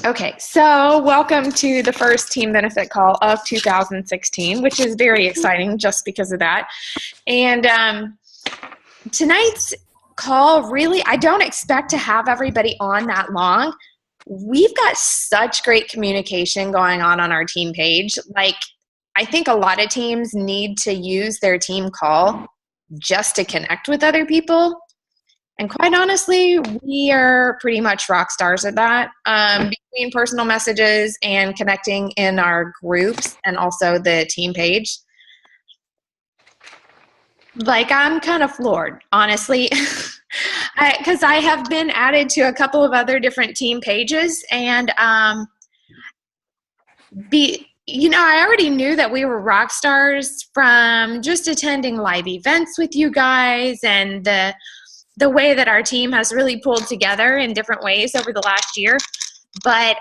Okay, so welcome to the first team benefit call of 2016, which is very exciting just because of that. And tonight's call, really, I don't expect to have everybody on that long. We've got such great communication going on our team page. Like, I think a lot of teams need to use their team call just to connect with other people. And quite honestly, we are pretty much rock stars at that. Between personal messages and connecting in our groups and also the team page. Like, I'm kind of floored, honestly, because I have been added to a couple of other different team pages, and I already knew that we were rock stars from just attending live events with you guys and the way that our team has really pulled together in different ways over the last year. But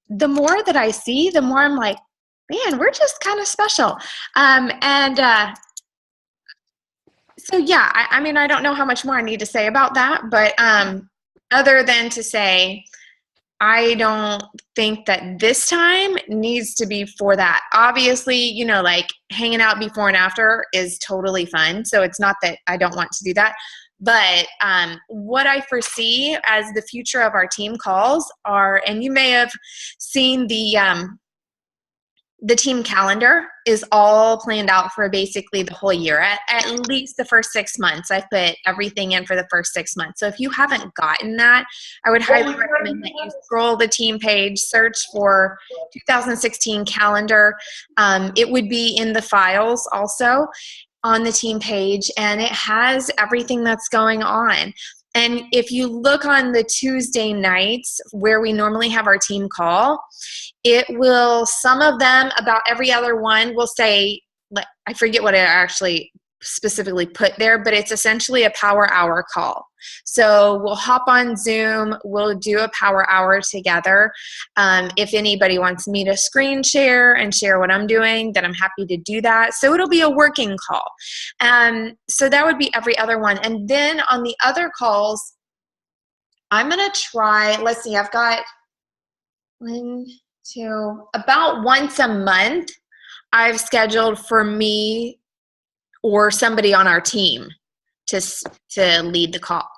the more that I see, the more I'm like, man, we're just kind of special. So yeah, I don't know how much more I need to say about that, but other than to say, I don't think that this time needs to be for that. Obviously, like hanging out before and after is totally fun. So it's not that I don't want to do that. But what I foresee as the future of our team calls are, and you may have seen the team calendar is all planned out for basically the whole year, at least the first 6 months. I've put everything in for the first 6 months. So if you haven't gotten that, I would highly recommend that you scroll the team page, search for 2016 calendar. It would be in the files also on the team page, and it has everything that's going on. And if you look on the Tuesday nights where we normally have our team call, it will, some of them, about every other one, will say, I forget what I actually specifically put there, but it's essentially a power hour call. So we'll hop on Zoom, we'll do a power hour together. If anybody wants me to screen share and share what I'm doing, then I'm happy to do that. So it'll be a working call. So that would be every other one. And then on the other calls, I'm going to try, let's see, I've got about once a month, I've scheduled for me or somebody on our team to lead the call.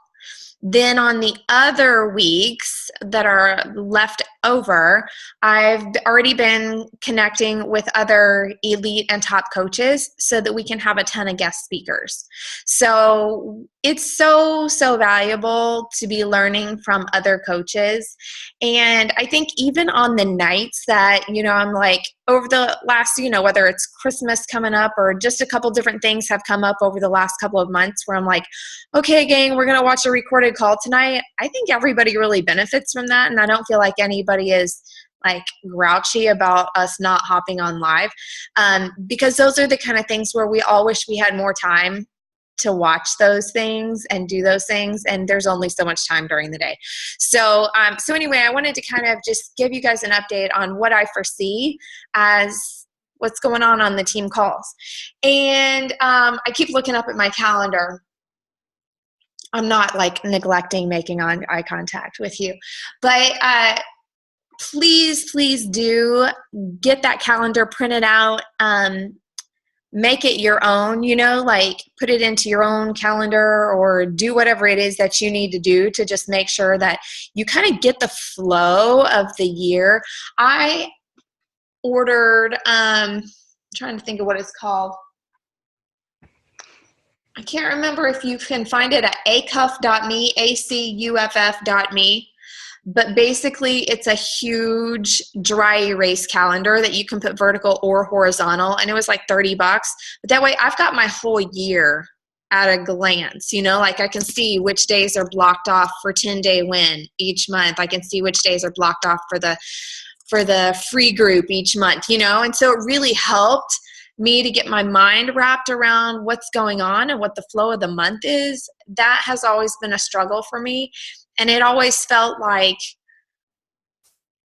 Then on the other weeks that are left over, I've already been connecting with other elite and top coaches so that we can have a ton of guest speakers. So it's so valuable to be learning from other coaches. And I think even on the nights that, I'm like, over the last, whether it's Christmas coming up or just a couple different things have come up over the last couple of months where I'm like, okay, gang, we're going to watch a recorded call tonight. I think everybody really benefits from that. And I don't feel like anybody is like grouchy about us not hopping on live, because those are the kind of things where we all wish we had more time to watch those things and do those things, and there's only so much time during the day. So anyway, I wanted to kind of just give you guys an update on what I foresee as what's going on the team calls. And I keep looking up at my calendar. I'm not like neglecting making eye contact with you, but please do get that calendar printed out. Make it your own, like put it into your own calendar or do whatever it is that you need to do to just make sure that you kind of get the flow of the year. I ordered, I'm trying to think of what it's called. I can't remember if you can find it at acuff.me, acuff.me. But basically, it's a huge dry erase calendar that you can put vertical or horizontal, and it was like $30. But that way, I've got my whole year at a glance. Like I can see which days are blocked off for 10-day win each month. I can see which days are blocked off for the free group each month. And so it really helped me to get my mind wrapped around what's going on and what the flow of the month is. That has always been a struggle for me. And it always felt like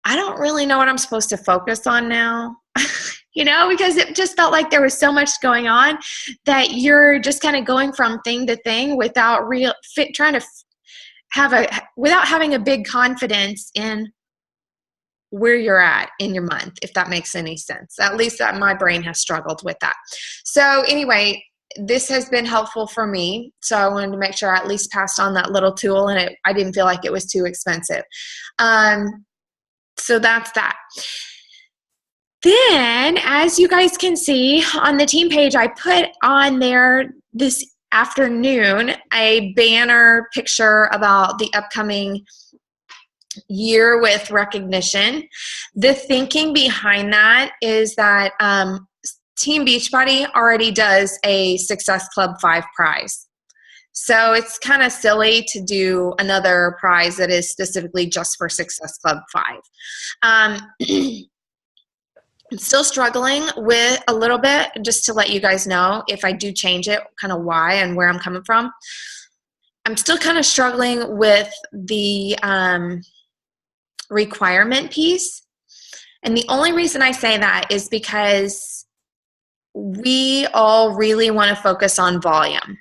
I don't really know what I'm supposed to focus on now, because it just felt like there was so much going on that you're just kind of going from thing to thing without trying to without having a big confidence in where you're at in your month, if that makes any sense. At least that my brain has struggled with that. So anyway, this has been helpful for me. So I wanted to make sure I at least passed on that little tool, and I didn't feel like it was too expensive. So that's that. Then, as you guys can see on the team page, I put on there this afternoon a banner picture about the upcoming year with recognition. The thinking behind that is that Team Beachbody already does a Success Club 5 prize. So it's kind of silly to do another prize that is specifically just for Success Club 5. I'm still struggling with a little bit, just to let you guys know if I do change it, kind of why and where I'm coming from. I'm still kind of struggling with the requirement piece. And the only reason I say that is because we all really want to focus on volume.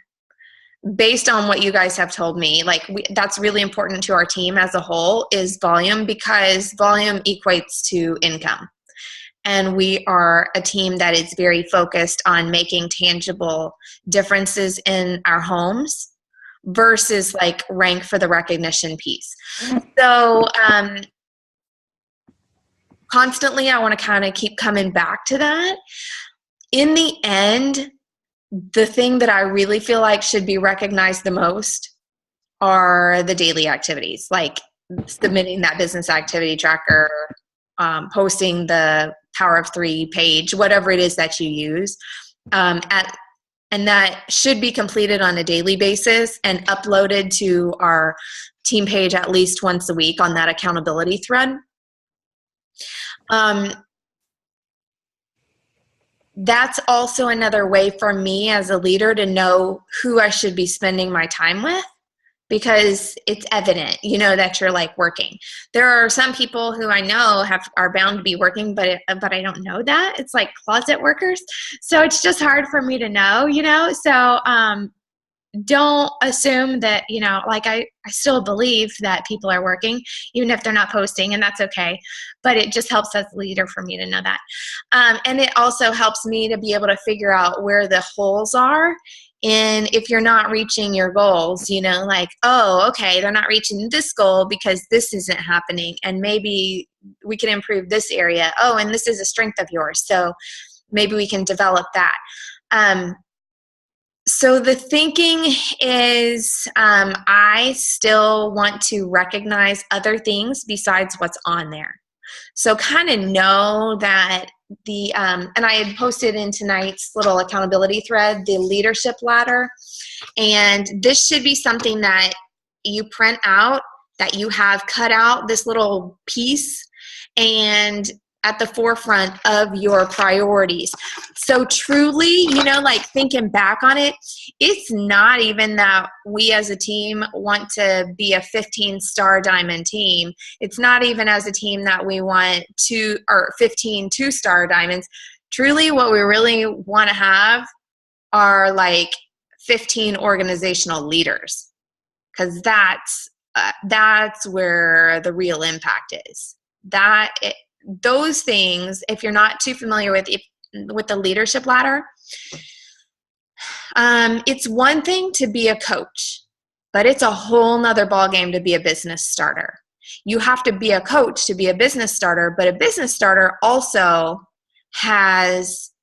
Based on what you guys have told me, that's really important to our team as a whole is volume, because volume equates to income. And we are a team that is very focused on making tangible differences in our homes versus rank for the recognition piece. So constantly I want to kind of keep coming back to that. In the end, the thing that I really feel like should be recognized the most are the daily activities, like submitting that business activity tracker, posting the Power of 3 page, whatever it is that you use, and that should be completed on a daily basis and uploaded to our team page at least once a week on that accountability thread. That's also another way for me as a leader to know who I should be spending my time with, because it's evident, that you're working. There are some people who I know are bound to be working, but I don't know that. It's like closet workers. So it's just hard for me to know, so don't assume that, I still believe that people are working, even if they're not posting, and that's okay. But it just helps as a leader for me to know that. And it also helps me to be able to figure out where the holes are. And if you're not reaching your goals, oh, okay, they're not reaching this goal because this isn't happening. And maybe we can improve this area. Oh, and this is a strength of yours. So maybe we can develop that. So the thinking is I still want to recognize other things besides what's on there. So kind of know that and I had posted in tonight's little accountability thread, the leadership ladder. And this should be something that you print out, that you have cut out this little piece and at the forefront of your priorities. So truly, thinking back on it, it's not even that we as a team want to be a 15-star diamond team. It's not even as a team that we want 15 2-star diamonds. Truly, what we really want to have are 15 organizational leaders, because that's where the real impact is. Those things, if you're not too familiar with the leadership ladder, it's one thing to be a coach, but it's a whole nother ballgame to be a business starter. You have to be a coach to be a business starter, but a business starter also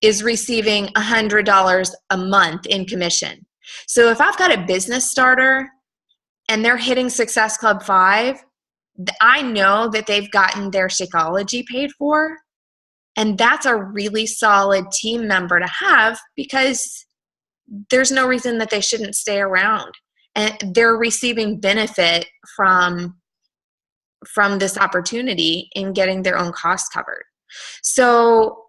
is receiving $100 a month in commission. So if I've got a business starter and they're hitting Success Club 5, I know that they've gotten their Shakeology paid for, and that's a really solid team member to have, because there's no reason that they shouldn't stay around, and they're receiving benefit from this opportunity in getting their own costs covered. So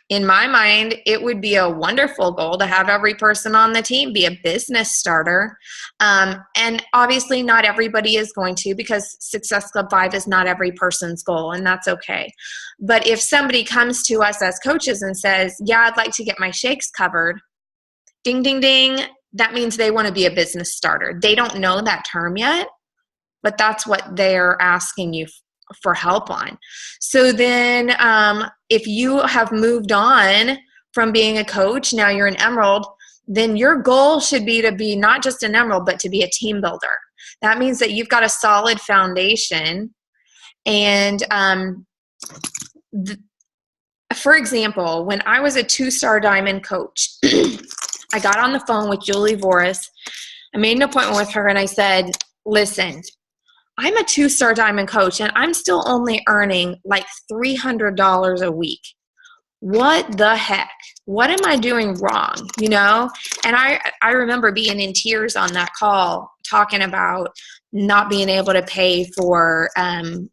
in my mind, it would be a wonderful goal to have every person on the team be a business starter. And obviously not everybody is going to, because Success Club 5 is not every person's goal, and that's okay. But if somebody comes to us as coaches and says, yeah, I'd like to get my shakes covered, ding, ding, ding, that means they want to be a business starter. They don't know that term yet, but that's what they're asking you for help on. So then if you have moved on from being a coach, now you're an emerald, then your goal should be to be not just an emerald, but to be a team builder. That means that you've got a solid foundation. And for example, when I was a 2-star diamond coach, I got on the phone with Julie Voris. I made an appointment with her and I said, listen, I'm a 2-star diamond coach and I'm still only earning like $300 a week. What the heck? What am I doing wrong? You know? And I remember being in tears on that call talking about not being able to pay for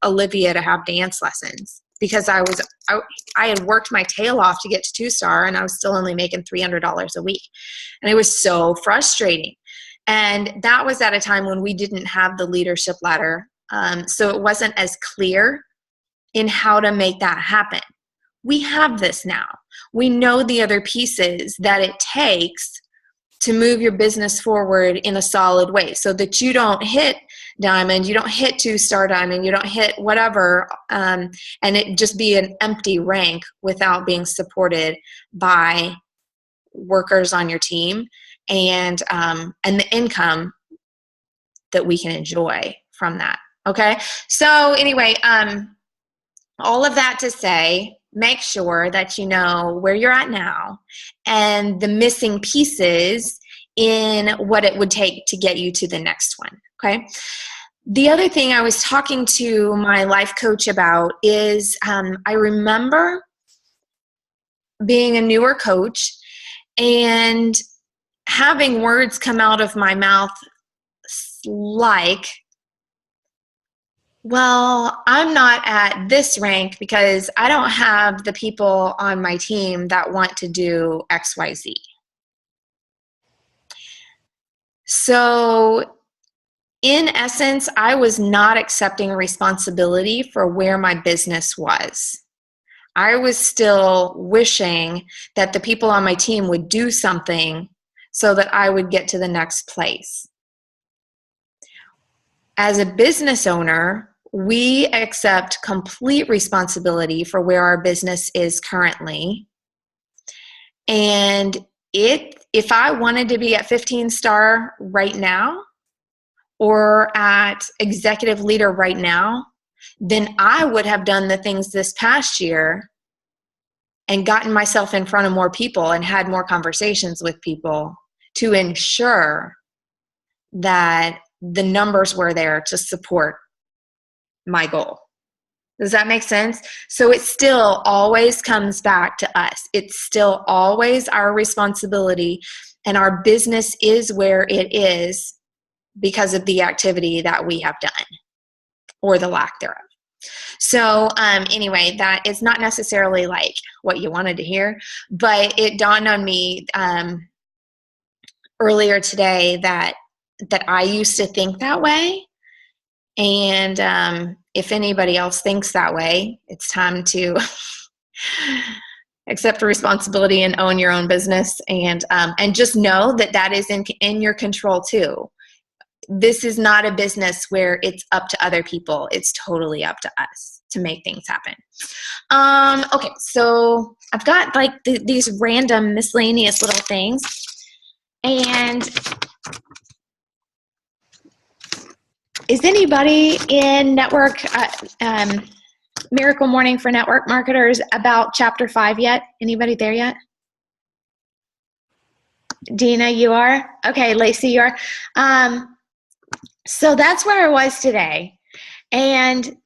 Olivia to have dance lessons because I had worked my tail off to get to 2-star and I was still only making $300 a week. And it was so frustrating. And that was at a time when we didn't have the leadership ladder. So it wasn't as clear in how to make that happen. We have this now. We know the other pieces that it takes to move your business forward in a solid way so that you don't hit diamond, you don't hit 2-star diamond, you don't hit whatever, and it just be an empty rank without being supported by workers on your team and the income that we can enjoy from that. Okay. So anyway, all of that to say, make sure that you know where you're at now and the missing pieces in what it would take to get you to the next one. Okay. The other thing I was talking to my life coach about is I remember being a newer coach and having words come out of my mouth like, well, I'm not at this rank because I don't have the people on my team that want to do XYZ. So in essence, I was not accepting responsibility for where my business was. I was still wishing that the people on my team would do something so that I would get to the next place. As a business owner, we accept complete responsibility for where our business is currently. And if I wanted to be at 15-star right now or at executive leader right now, then I would have done the things this past year and gotten myself in front of more people and had more conversations with people to ensure that the numbers were there to support my goal. Does that make sense? So it still always comes back to us. It's still always our responsibility, and our business is where it is because of the activity that we have done or the lack thereof. So anyway, that is not necessarily like what you wanted to hear, but it dawned on me earlier today that I used to think that way. And if anybody else thinks that way, it's time to accept responsibility and own your own business, and just know that that is in your control too. This is not a business where it's up to other people. It's totally up to us to make things happen. Okay, so I've got like these random miscellaneous little things, and is anybody in network Miracle Morning for Network Marketers about Chapter 5 yet? Anybody there yet? Dina, you are? Okay, Lacey, you are? So that's where I was today. And,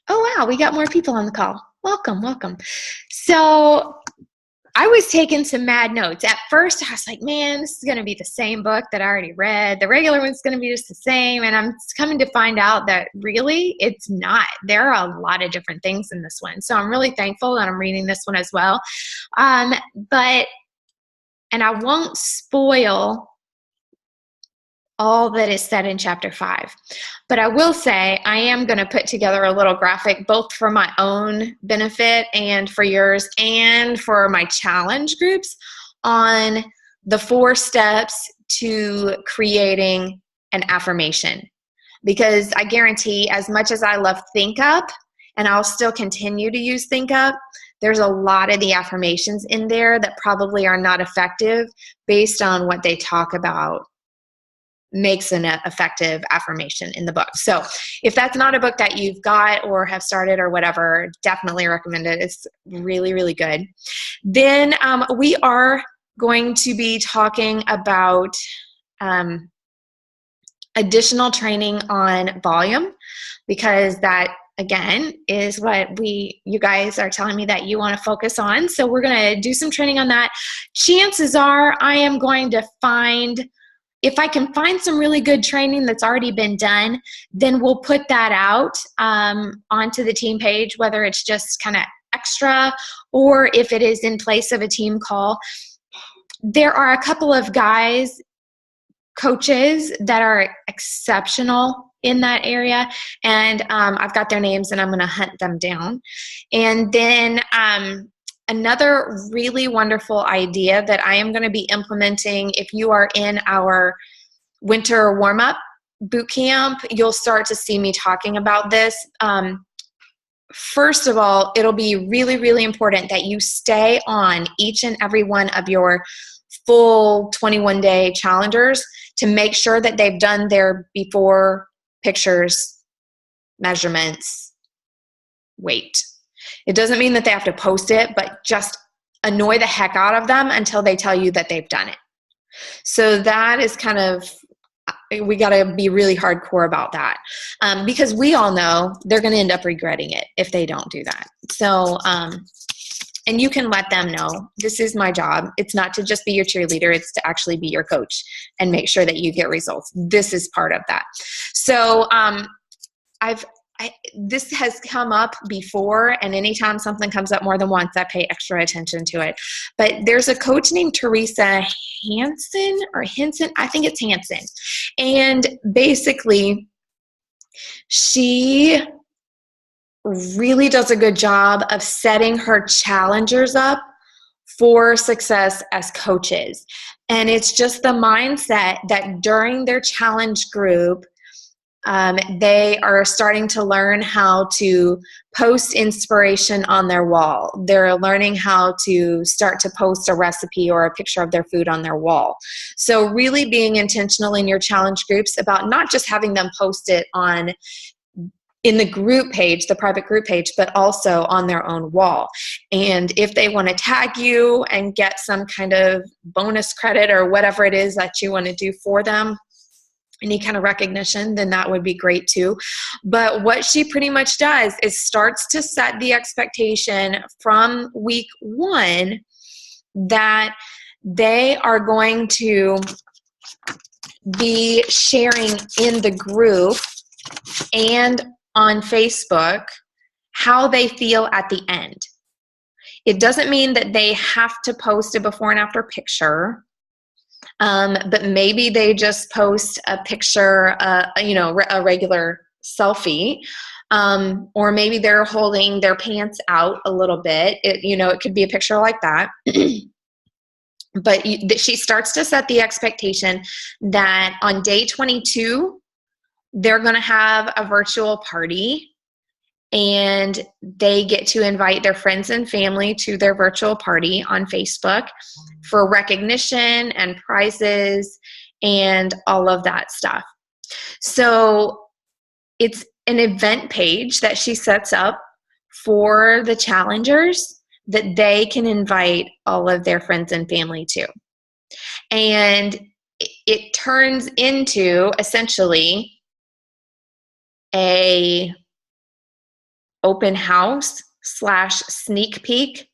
oh, wow, we got more people on the call. Welcome, welcome. So I was taking some mad notes. At first, I was like, man, this is going to be the same book that I already read. The regular one's going to be just the same. And I'm coming to find out that really it's not. There are a lot of different things in this one. So I'm really thankful that I'm reading this one as well. And I won't spoil all that is said in Chapter 5. But I will say I am going to put together a little graphic both for my own benefit and for yours and for my challenge groups on the 4 steps to creating an affirmation. because I guarantee, as much as I love ThinkUp, and I'll still continue to use ThinkUp, there's a lot of the affirmations in there that probably are not effective based on what they talk about makes an effective affirmation in the book. So if that's not a book that you've got or have started or whatever, definitely recommend it. It's really, really good. Then we are going to be talking about additional training on volume, because that, again, is what you guys are telling me that you want to focus on. So we're going to do some training on that. Chances are I am going to find, if I can find some really good training that's already been done, then we'll put that out onto the team page, whether it's just kind of extra or if it is in place of a team call. There are a couple of guys, coaches, that are exceptional in that area, and I've got their names and I'm going to hunt them down. And then another really wonderful idea that I am going to be implementing, if you are in our winter warm-up boot camp, you'll start to see me talking about this. First of all, it'll be really, really important that you stay on each and every one of your full 21-day challengers to make sure that they've done their before pictures, measurements, weight. It doesn't mean that they have to post it, but just annoy the heck out of them until they tell you that they've done it. So that is kind of, we got to be really hardcore about that, because we all know they're going to end up regretting it if they don't do that. So, and you can let them know, this is my job. It's not to just be your cheerleader. It's to actually be your coach and make sure that you get results. This is part of that. So this has come up before, and anytime something comes up more than once, I pay extra attention to it. But there's a coach named Teresa Hansen, I think it's Hansen. And basically, she really does a good job of setting her challengers up for success as coaches. And it's just the mindset that during their challenge group, they are starting to learn how to post inspiration on their wall. They're learning how to start to post a recipe or a picture of their food on their wall. So really being intentional in your challenge groups about not just having them post it in the group page, the private group page, but also on their own wall. And if they want to tag you and get some kind of bonus credit or whatever it is that you want to do for them, any kind of recognition, then that would be great too. But what she pretty much does is starts to set the expectation from week 1 that they are going to be sharing in the group and on Facebook how they feel at the end. It doesn't mean that they have to post a before and after picture, but maybe they just post a picture, a regular selfie, or maybe they're holding their pants out a little bit. It could be a picture like that. But she starts to set the expectation that on day 22, they're going to have a virtual party, and they get to invite their friends and family to their virtual party on Facebook for recognition and prizes and all of that stuff. So it's an event page that she sets up for the challengers that they can invite all of their friends and family to. And it turns into essentially a open house / sneak peek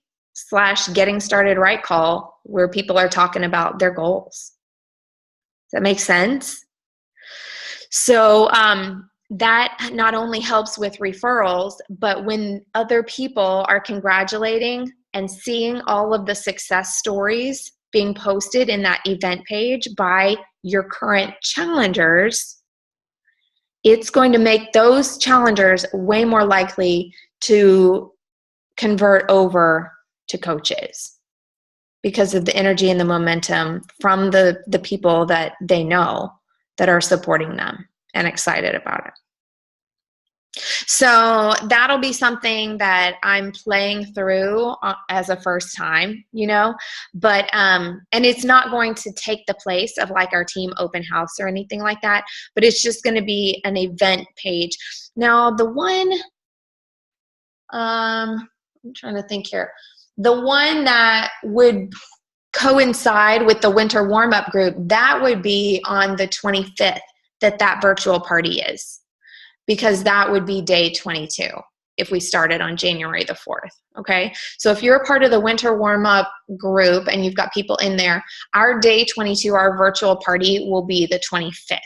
/ getting started right call where people are talking about their goals. Does that make sense? So that not only helps with referrals, but when other people are congratulating and seeing all of the success stories being posted in that event page by your current challengers, it's going to make those challengers way more likely to convert over to coaches because of the energy and the momentum from the people that they know that are supporting them and excited about it. So that'll be something that I'm playing through as a first time, but, and it's not going to take the place of like our team open house or anything like that, but it's just going to be an event page. Now the one, I'm trying to think here, the one that would coincide with the winter warm-up group, that would be on the 25th that virtual party is, because that would be day 22 if we started on January the 4th, okay? So if you're a part of the winter warm-up group and you've got people in there, our day 22, our virtual party will be the 25th,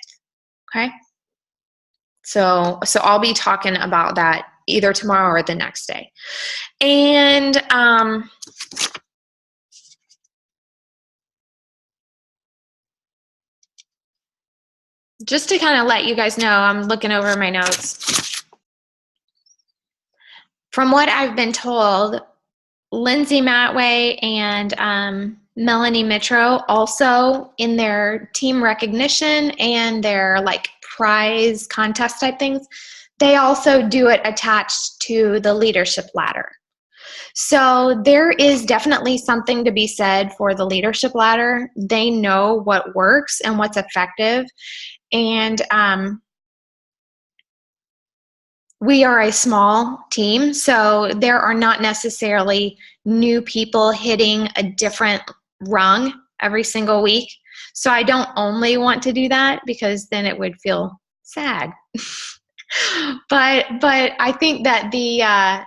okay? So I'll be talking about that either tomorrow or the next day. And just to kind of let you guys know, I'm looking over my notes. From what I've been told, Lindsay Matway and Melanie Mitro also, in their team recognition and their like prize contest type things, they also do it attached to the leadership ladder. So there is definitely something to be said for the leadership ladder. They know what works and what's effective. And we are a small team, so there are not necessarily new people hitting a different rung every single week. So I don't only want to do that because then it would feel sad. but I think that the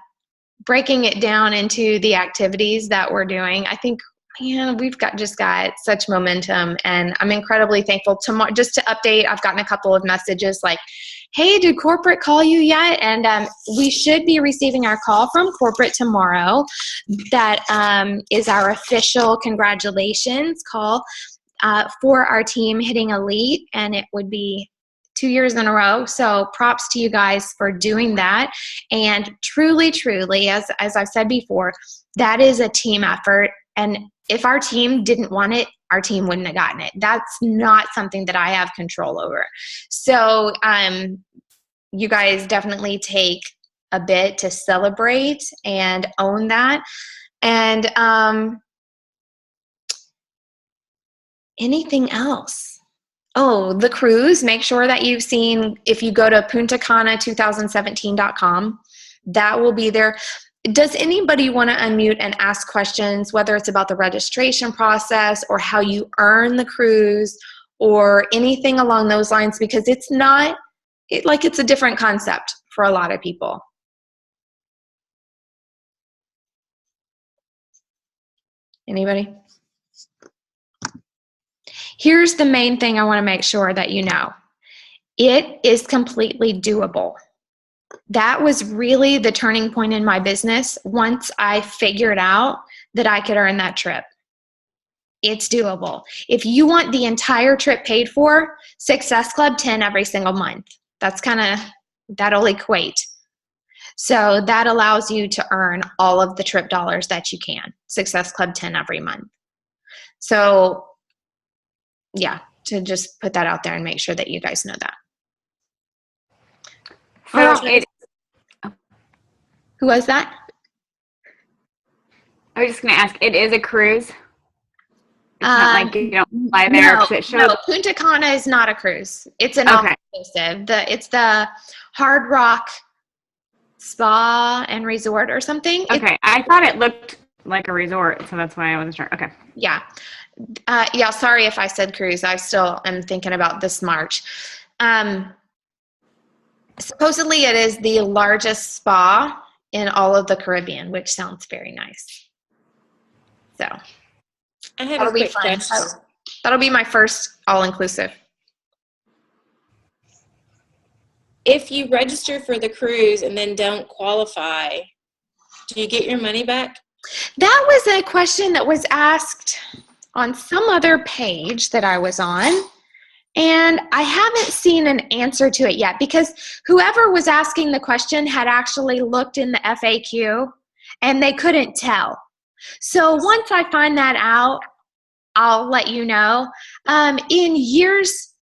breaking it down into the activities that we're doing, I think, man, we've just got such momentum, and I'm incredibly thankful. Tomorrow, just to update, I've gotten a couple of messages like, hey, did corporate call you yet? And we should be receiving our call from corporate tomorrow. That is our official congratulations call for our team hitting elite, and it would be 2 years in a row. So props to you guys for doing that. And truly, as I've said before, that is a team effort. And if our team didn't want it, our team wouldn't have gotten it. That's not something that I have control over. So you guys definitely take a bit to celebrate and own that. And anything else? Oh, the cruise. Make sure that you've seen, if you go to puntacana2017.com, that will be there. Does anybody want to unmute and ask questions, whether it's about the registration process or how you earn the cruise or anything along those lines? Because it's not, it's a different concept for a lot of people. Anybody? Here's the main thing I want to make sure that you know. It is completely doable. That was really the turning point in my business once I figured out that I could earn that trip. It's doable. If you want the entire trip paid for, Success Club 10 every single month. That'll equate. So that allows you to earn all of the trip dollars that you can. Success Club 10 every month. So yeah, to just put that out there and make sure that you guys know that. Who was that? I was just going to ask, it is a cruise? It's not like you don't fly there? No, Punta Cana is not a cruise. It's an all-inclusive. It's the Hard Rock Spa and Resort or something. Okay, I thought it looked like a resort, so that's why I wasn't sure. Okay. Yeah. Sorry if I said cruise. I still am thinking about this March. Supposedly it is the largest spa in all of the Caribbean, which sounds very nice. So I have a quick question. That'll be my first all-inclusive. If you register for the cruise and then don't qualify, do you get your money back? That was a question that was asked on some other page that I was on, and I haven't seen an answer to it yet because whoever was asking the question had actually looked in the FAQ and they couldn't tell. So once I find that out, I'll let you know. In years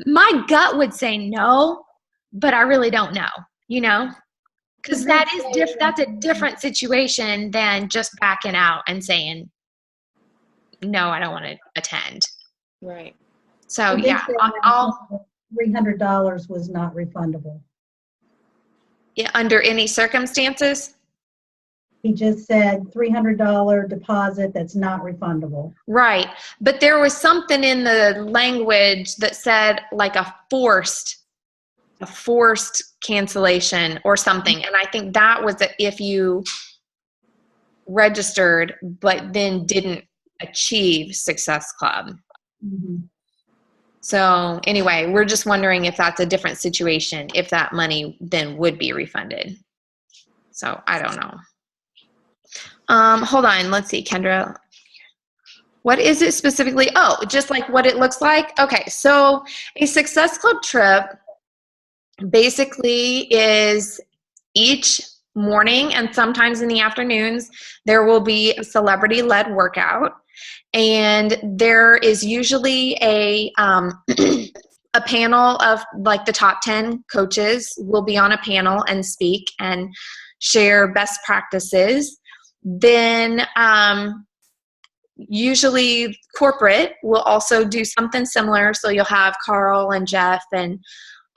My gut would say no, but I really don't know, because that's a different situation than just backing out and saying, no, I don't want to attend. Right. So yeah, I'll $300 was not refundable. Yeah, under any circumstances. He just said $300 deposit that's not refundable. Right. But there was something in the language that said like a forced cancellation or something. And I think that was if you registered but then didn't achieve Success Club. Mm-hmm. So anyway, we're just wondering if that's a different situation, if that money then would be refunded. So I don't know. Hold on, let's see, Kendra. What is it specifically? Oh, just like what it looks like? Okay, so a Success Club trip basically is each morning and sometimes in the afternoons, there will be a celebrity-led workout. And there is usually a panel of like the top 10 coaches will be on a panel and speak and share best practices. Then usually corporate will also do something similar. So you'll have Carl and Jeff and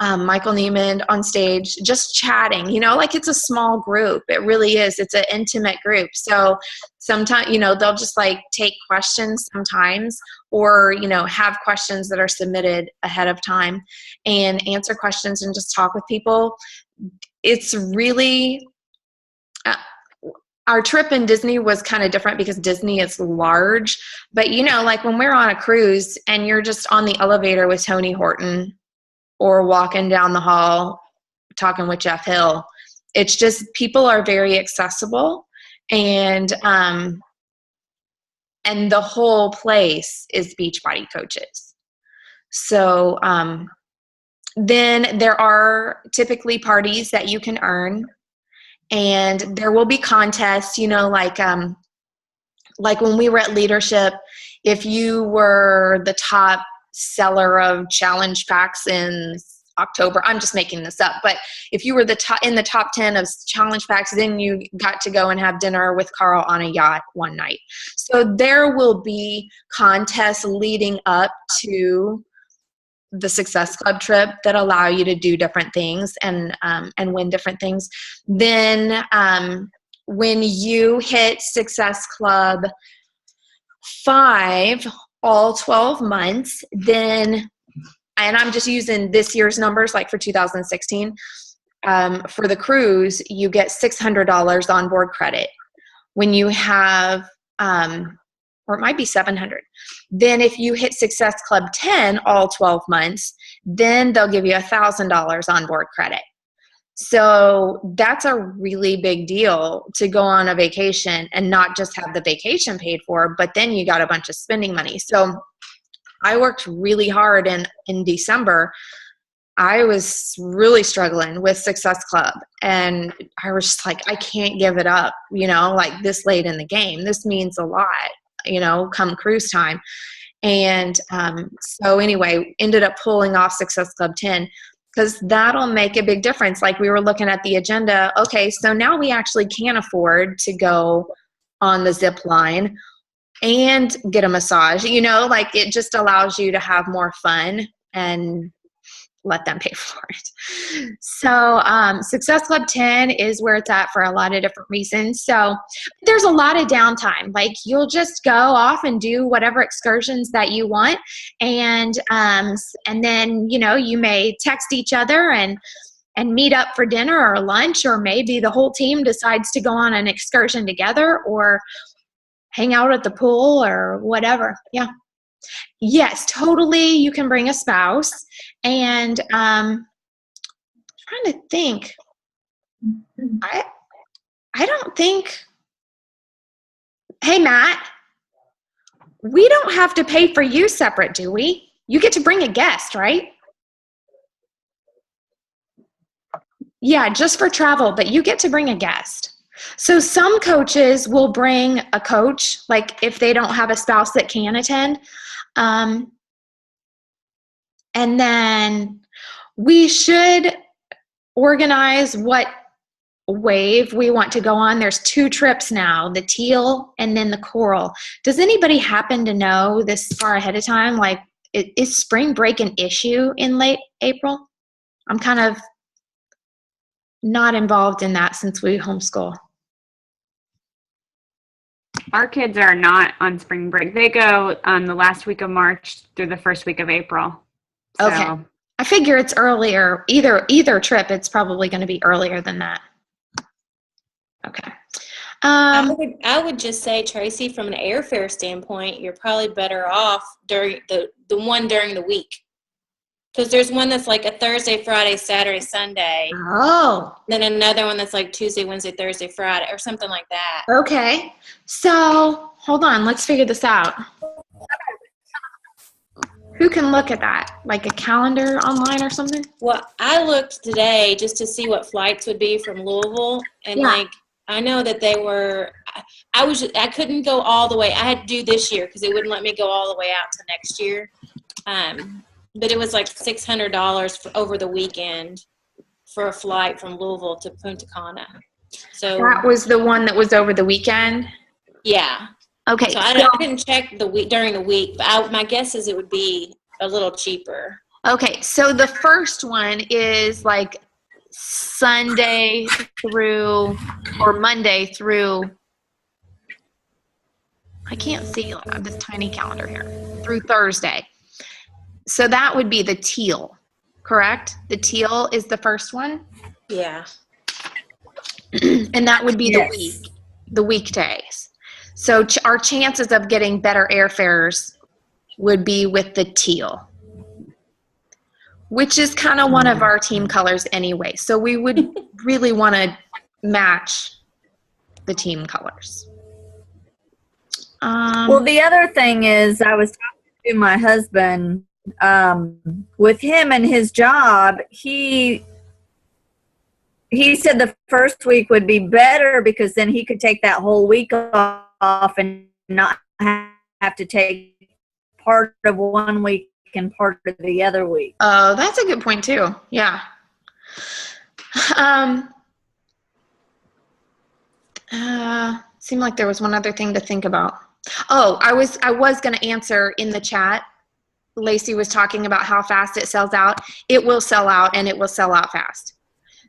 Michael Neiman on stage just chatting, like it's a small group. It really is. It's an intimate group. So sometimes, they'll just like take questions sometimes or, have questions that are submitted ahead of time and answer questions and just talk with people. It's really, our trip in Disney was kind of different because Disney is large, but like when we're on a cruise and you're just on the elevator with Tony Horton or walking down the hall talking with Jeff Hill, it's just people are very accessible and the whole place is Beachbody coaches. So then there are typically parties that you can earn. And there will be contests, like when we were at Leadership, if you were the top seller of challenge packs in October, I'm just making this up, but if you were in the top 10 of challenge packs, then you got to go and have dinner with Carl on a yacht one night. So there will be contests leading up to the Success Club trip that allow you to do different things and win different things. Then when you hit Success Club 5, all 12 months, then, and I'm just using this year's numbers, like for 2016, for the cruise, you get $600 onboard credit. When you have, or it might be 700. Then if you hit Success Club 10 all 12 months, then they'll give you $1,000 onboard credit. So that's a really big deal to go on a vacation and not just have the vacation paid for, but then you got a bunch of spending money. So I worked really hard in December. I was really struggling with Success Club and I was just like, I can't give it up, like this late in the game. This means a lot, come cruise time. And so anyway, ended up pulling off Success Club 10 because that'll make a big difference. Like we were looking at the agenda. Okay, so now we actually can afford to go on the zip line and get a massage, like it just allows you to have more fun and let them pay for it. So Success Club 10 is where it's at for a lot of different reasons. So there's a lot of downtime. Like you'll just go off and do whatever excursions that you want. And then, you may text each other and meet up for dinner or lunch, or maybe the whole team decides to go on an excursion together or hang out at the pool or whatever. Yeah. Yes, totally. You can bring a spouse. And trying to think, I don't think, hey, Matt, we don't have to pay for you separate, do we? You get to bring a guest, right? Yeah, just for travel, but you get to bring a guest. So some coaches will bring a coach, like if they don't have a spouse that can attend. And then we should organize what wave we want to go on. There's 2 trips now, the teal and then the coral. Does anybody happen to know this far ahead of time? Like, is spring break an issue in late April? I'm kind of not involved in that since we homeschool. Our kids are not on spring break. They go on the last week of March through the first week of April. So. Okay. I figure it's earlier. Either trip, it's probably going to be earlier than that. Okay. I would just say, Tracy, from an airfare standpoint, you're probably better off during the one during the week. Because there's one that's like a Thursday, Friday, Saturday, Sunday. Oh. Then another one that's like Tuesday, Wednesday, Thursday, Friday, or something like that. Okay. So, hold on. Let's figure this out. Who can look at that? Like a calendar online or something? Well, I looked today just to see what flights would be from Louisville. And, I know that they were – I couldn't go all the way. I had to do this year because it wouldn't let me go all the way out to next year. But it was like $600 over the weekend for a flight from Louisville to Punta Cana. So that was the one that was over the weekend? Yeah. Okay. So I didn't check the week during the week, but my guess is it would be a little cheaper. Okay. So the first one is like Sunday through or Monday through, I can't see this tiny calendar here, through Thursday. So that would be the teal, correct? The teal is the first one? Yeah. And that would be the weekdays. So our chances of getting better airfares would be with the teal, which is kind of one of our team colors anyway. So we would really want to match the team colors. Well, the other thing is I was talking to my husband, with him and his job, he said the first week would be better because then he could take that whole week off and not have to take part of one week and part of the other week. Oh, that's a good point too. Yeah. Seemed like there was one other thing to think about. Oh, I was going to answer in the chat. Lacey was talking about how fast it sells out. It will sell out, and it will sell out fast.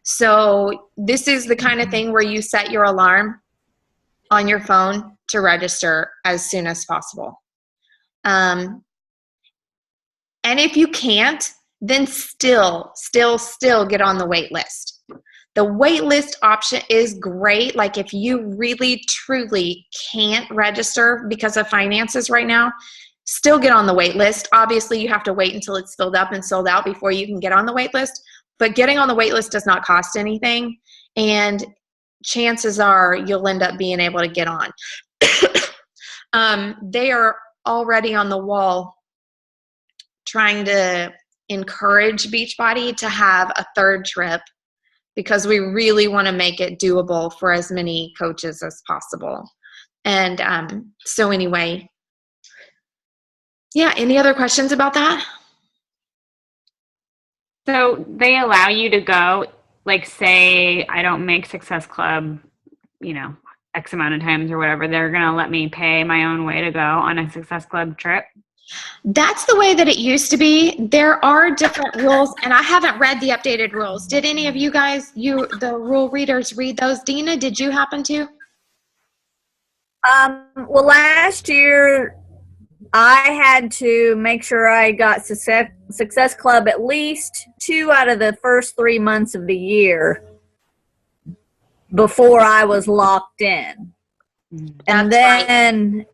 So this is the kind of thing where you set your alarm on your phone to register as soon as possible. And if you can't, then still get on the wait list. The wait list option is great. Like if you really, truly can't register because of finances right now, still get on the wait list. Obviously, you have to wait until it's filled up and sold out before you can get on the wait list. But getting on the wait list does not cost anything. And chances are you'll end up being able to get on. They are already on the wall trying to encourage Beachbody to have a third trip because we really want to make it doable for as many coaches as possible. And so anyway, yeah, any other questions about that? So they allow you to go, like say I don't make Success Club, X amount of times or whatever, they're going to let me pay my own way to go on a Success Club trip? That's the way that it used to be. There are different rules, and I haven't read the updated rules. Did any of you guys, the rule readers, read those? Dina, did you happen to? Well, last year I had to make sure I got Success Club at least 2 out of the first 3 months of the year before I was locked in. And then,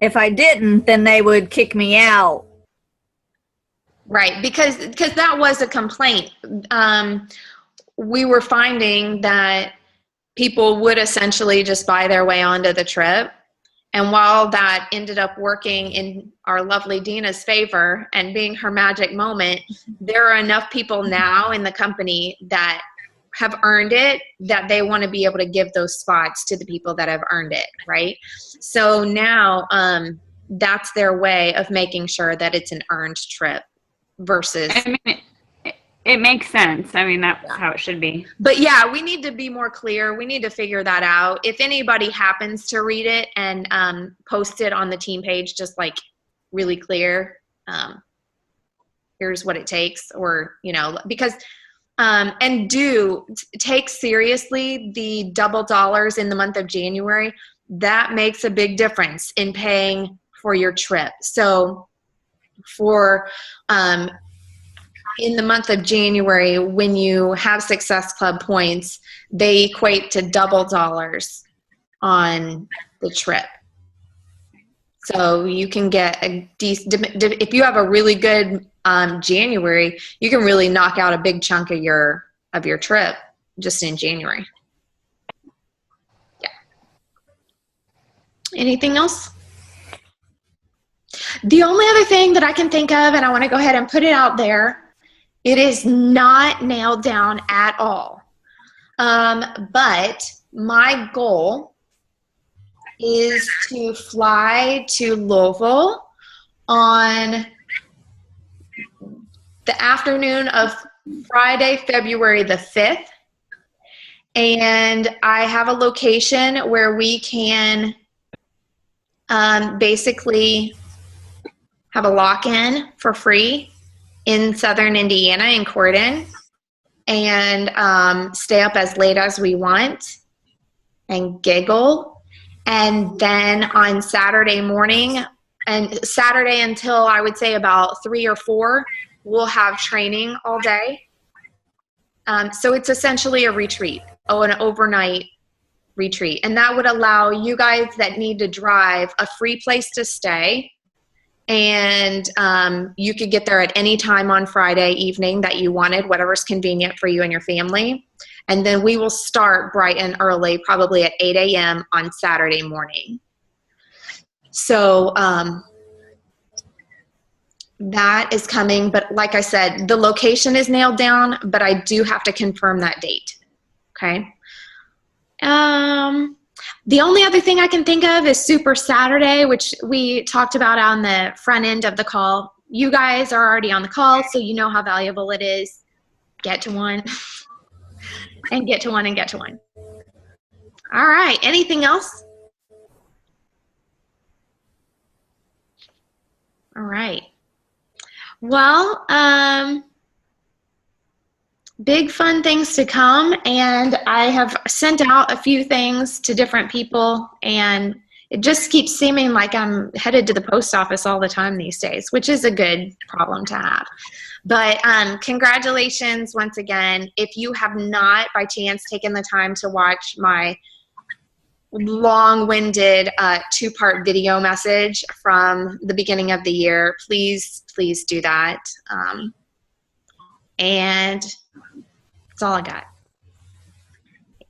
if I didn't, then they would kick me out. Right, because that was a complaint. We were finding that people would essentially just buy their way onto the trip. And while that ended up working in our lovely Dina's favor and being her magic moment, there are enough people now in the company that have earned it that they want to be able to give those spots to the people that have earned it, right? So now that's their way of making sure that it's an earned trip versus. I mean, it makes sense. I mean, that's how it should be. But yeah, we need to be more clear. We need to figure that out. If anybody happens to read it and post it on the team page, just like really clear, here's what it takes, or, you know, because, and do take seriously the double dollars in the month of January. That makes a big difference in paying for your trip. So for, in the month of January, when you have Success Club points, they equate to double dollars on the trip. So you can get a decent, if you have a really good January, you can really knock out a big chunk of your trip just in January. Yeah. Anything else? The only other thing that I can think of, and I want to go ahead and put it out there, it is not nailed down at all. But my goal is to fly to Louisville on the afternoon of Friday, February the 5th. And I have a location where we can basically have a lock-in for free in Southern Indiana in Corden, and stay up as late as we want and giggle. And then on Saturday morning, and Saturday until I would say about 3 or 4, we'll have training all day. So it's essentially a retreat, an overnight retreat. And that would allow you guys that need to drive a free place to stay. And you could get there at any time on Friday evening that you wanted, whatever's convenient for you and your family. And then we will start bright and early, probably at 8 a.m. on Saturday morning. So that is coming. But like I said, the location is nailed down, but I do have to confirm that date. Okay. The only other thing I can think of is Super Saturday, which we talked about on the front end of the call. You guys are already on the call, so you know how valuable it is. Get to one and get to one and get to one. All right. Anything else? All right. Well, big fun things to come, and I have sent out a few things to different people, and it just keeps seeming like I'm headed to the post office all the time these days, which is a good problem to have. But congratulations once again. If you have not by chance taken the time to watch my long-winded 2-part video message from the beginning of the year, please do that. And that's all I got.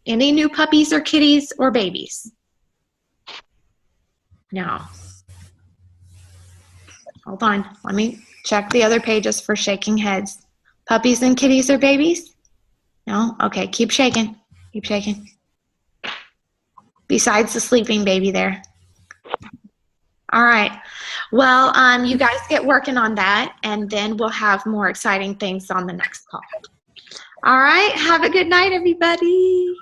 Any new puppies or kitties or babies? No. Hold on. Let me check the other pages for shaking heads. Puppies and kitties or babies? No? Okay, keep shaking. Keep shaking. Besides the sleeping baby there. All right. Well, you guys get working on that, and then we'll have more exciting things on the next call. All right. Have a good night, everybody.